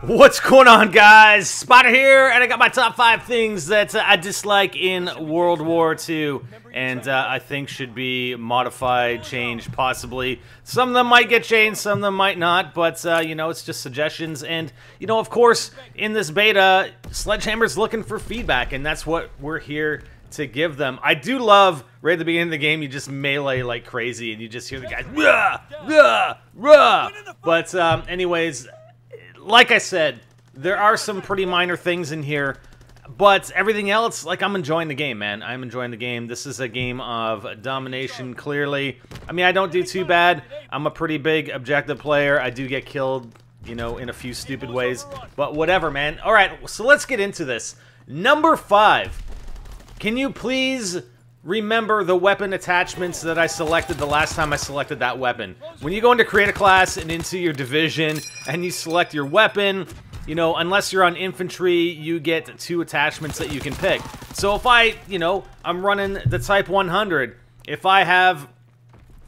What's going on, guys? Spotter here, and I got my top 5 things that I dislike in World War II, and I think should be modified, changed, possibly. Some of them might get changed, some of them might not, but, you know, it's just suggestions, and, you know, of course, in this beta, Sledgehammer's looking for feedback, and that's what we're here to give them. I do love, right at the beginning of the game, you just melee like crazy, and you just hear the guys, rah, rah, rah. But, anyways, like I said, there are some pretty minor things in here, but everything else, like, I'm enjoying the game, man. I'm enjoying the game. This is a game of domination, clearly. I mean, I don't do too bad. I'm a pretty big objective player. I do get killed, you know, in a few stupid ways, but whatever, man. All right, so let's get into this. Number 5. Can you please remember the weapon attachments that I selected the last time I selected that weapon? When you go into create a class and into your division and you select your weapon, you know, unless you're on infantry, you get 2 attachments that you can pick. So if I, you know, I'm running the Type 100, if I have,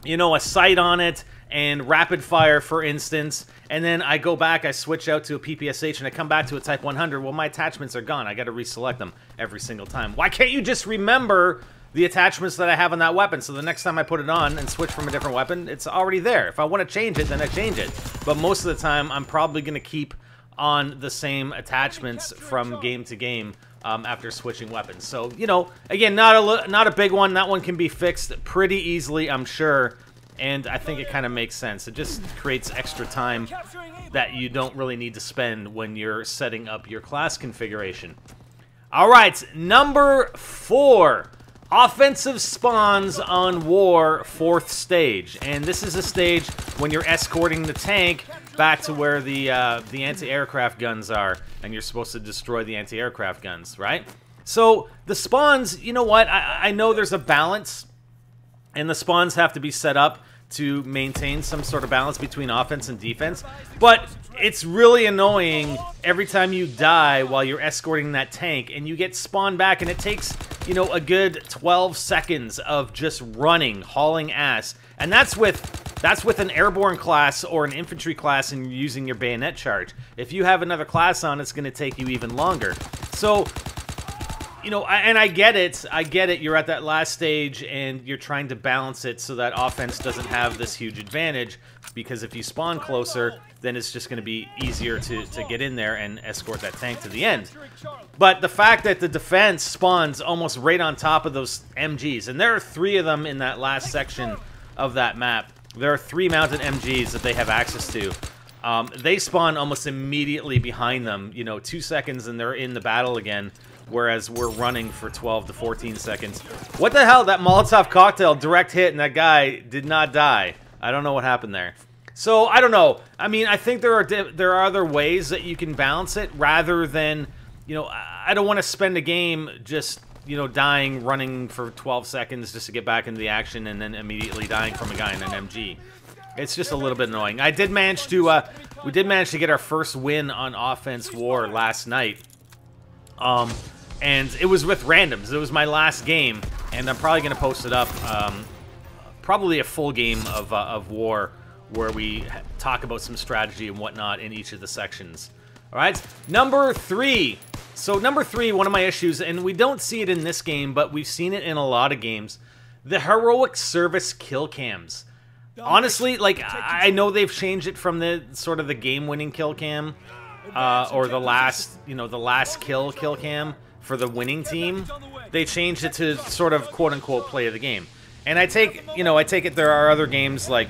you know, a sight on it and rapid fire, for instance, and then I go back, I switch out to a PPSH, and I come back to a Type 100, well, my attachments are gone. I got to reselect them every single time. Why can't you just remember the attachments that I have on that weapon, so the next time I put it on and switch from a different weapon, it's already there. If I want to change it, then I change it. But most of the time, I'm probably going to keep on the same attachments from game to game after switching weapons. So, you know, again, not a big one. That one can be fixed pretty easily, I'm sure. And I think it kind of makes sense. It just creates extra time that you don't really need to spend when you're setting up your class configuration. All right, number 4. Offensive spawns on War 4th stage. And this is a stage when you're escorting the tank back to where the anti-aircraft guns are. And you're supposed to destroy the anti-aircraft guns, right? So the spawns, you know what? I know there's a balance. And the spawns have to be set up to maintain some sort of balance between offense and defense. But it's really annoying every time you die while you're escorting that tank and you get spawned back, and it takes, you know, a good 12 seconds of just running, hauling ass. And that's with an airborne class or an infantry class and you're using your bayonet charge. If you have another class on, it's going to take you even longer. So, you know, and I get it, you're at that last stage and you're trying to balance it so that offense doesn't have this huge advantage, because if you spawn closer, then it's just going to be easier to get in there and escort that tank to the end. But the fact that the defense spawns almost right on top of those MGs, and there are 3 of them in that last section of that map. There are 3 mounted MGs that they have access to. They spawn almost immediately behind them, you know, 2 seconds and they're in the battle again. Whereas we're running for 12 to 14 seconds. What the hell? That Molotov cocktail direct hit and that guy did not die. I don't know what happened there. So, I don't know. I mean, I think there are other ways that you can balance it rather than, you know, I don't want to spend a game just, you know, dying, running for 12 seconds just to get back into the action and then immediately dying from a guy in an MG. It's just a little bit annoying. We did manage to get our first win on Offense War last night. And it was with randoms. It was my last game, and I'm probably going to post it up. Probably a full game of War, where we talk about some strategy and whatnot in each of the sections. All right, number 3. So number 3, one of my issues, and we don't see it in this game, but we've seen it in a lot of games, the heroic service kill cams. Honestly, like, I know they've changed it from the sort of the game-winning kill cam, or the last, you know, the last kill cam for the winning team. They changed it to sort of quote-unquote play of the game. And I take it there are other games like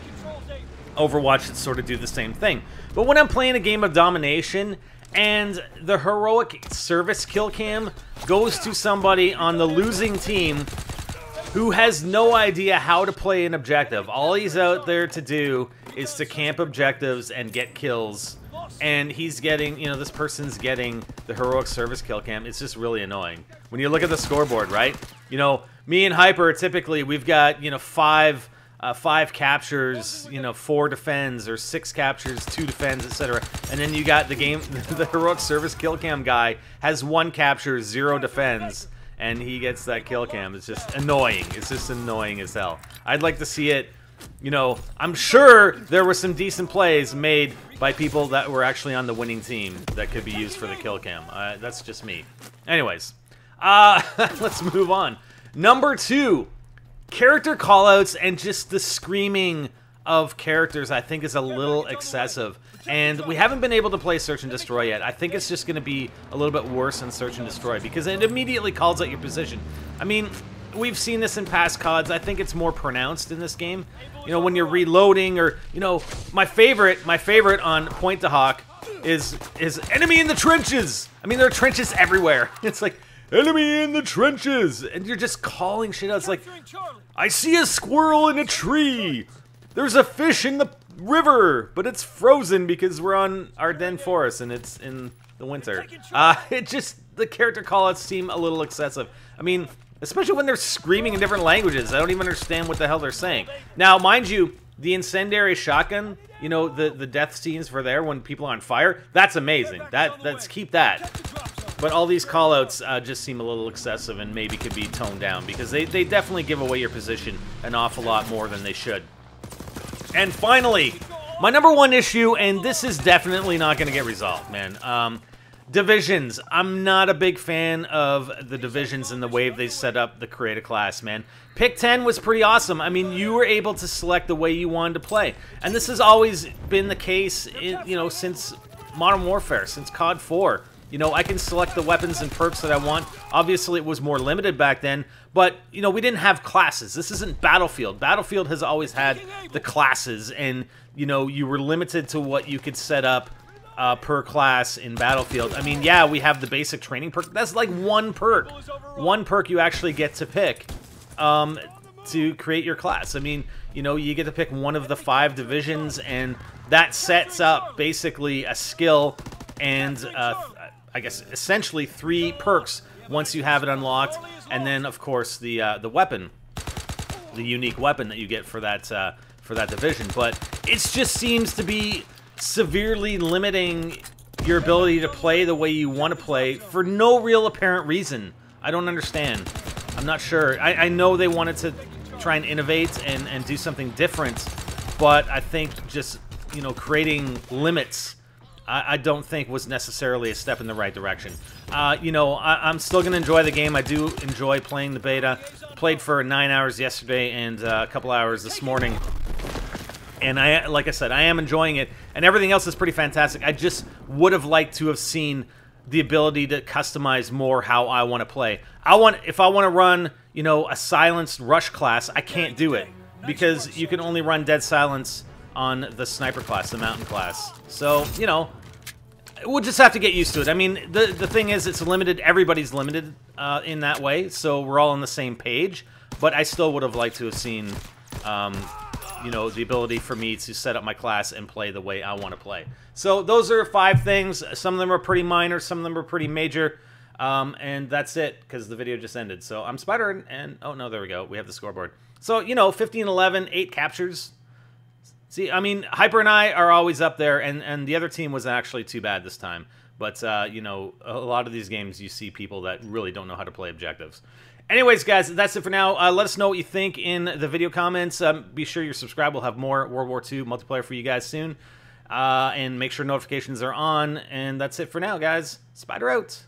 Overwatch that sort of do the same thing. But when I'm playing a game of domination and the heroic service kill cam goes to somebody on the losing team who has no idea how to play an objective, all he's out there to do is to camp objectives and get kills, and he's getting, you know, this person's getting the heroic service kill cam. It's just really annoying. When you look at the scoreboard, right? You know, me and Hyper, typically, we've got, you know, 5 captures, you know, 4 defends, or 6 captures, 2 defends, etc. And then you got the heroic service kill cam guy has 1 capture, 0 defends, and he gets that kill cam. It's just annoying. It's just annoying as hell. I'd like to see it you know, I'm sure there were some decent plays made by people that were actually on the winning team that could be used for the kill cam. That's just me. Anyways, let's move on. Number 2, character callouts and just the screaming of characters I think is a little excessive. And we haven't been able to play Search and Destroy yet. I think it's just going to be a little bit worse in Search and Destroy because it immediately calls out your position. I mean, we've seen this in past CODs. I think it's more pronounced in this game. You know, when you're reloading or, you know, my favorite on Point to Hawk is enemy in the trenches. I mean, there are trenches everywhere. It's like, enemy in the trenches. And you're just calling shit out. It's like, I see a squirrel in a tree. There's a fish in the river, but it's frozen because we're on Ardennes Forest and it's in the winter. It just, the character callouts seem a little excessive. I mean, especially when they're screaming in different languages. I don't even understand what the hell they're saying. Now, mind you, the incendiary shotgun, you know, the death scenes for there when people are on fire, that's amazing. Let's keep that. But all these callouts just seem a little excessive and maybe could be toned down because they definitely give away your position an awful lot more than they should. And finally, my number 1 issue, and this is definitely not going to get resolved, man. Divisions. I'm not a big fan of the divisions and the way they set up the create a class, man. Pick 10 was pretty awesome. I mean, you were able to select the way you wanted to play. And this has always been the case, you know, since Modern Warfare, since COD 4. You know, I can select the weapons and perks that I want. Obviously, it was more limited back then, but, you know, we didn't have classes. This isn't Battlefield. Battlefield has always had the classes, and, you know, you were limited to what you could set up per class in Battlefield. I mean, yeah, we have the basic training perk. That's like one perk. One perk you actually get to pick to create your class. I mean, you know, you get to pick one of the 5 divisions, and that sets up basically a skill and I guess essentially 3 perks once you have it unlocked, and then of course the weapon, the unique weapon that you get for that division. But it just seems to be severely limiting your ability to play the way you want to play for no real apparent reason. I don't understand. I'm not sure. I know they wanted to try and innovate and do something different, but I think just, you know, creating limits I don't think was necessarily a step in the right direction. You know, I'm still going to enjoy the game. I do enjoy playing the beta. Played for 9 hours yesterday and a couple hours this morning. And like I said, I am enjoying it. And everything else is pretty fantastic. I just would have liked to have seen the ability to customize more how I want to play. If I want to run, you know, a silenced rush class, I can't do it. Because you can only run dead silence on the sniper class, the mountain class. So, you know, we'll just have to get used to it. I mean, the thing is, it's limited. Everybody's limited in that way, so we're all on the same page. But I still would have liked to have seen, you know, the ability for me to set up my class and play the way I want to play. So those are 5 things. Some of them are pretty minor, some of them are pretty major. And that's it, because the video just ended. So I'm Spider, and oh no, there we go. We have the scoreboard. So, you know, 15-11, 8 captures. See, I mean, Hyper and I are always up there, and the other team wasn't actually too bad this time. But, you know, a lot of these games, you see people that really don't know how to play objectives. Anyways, guys, that's it for now. Let us know what you think in the video comments. Be sure you're subscribed. We'll have more World War II multiplayer for you guys soon. And make sure notifications are on. And that's it for now, guys. Spider out.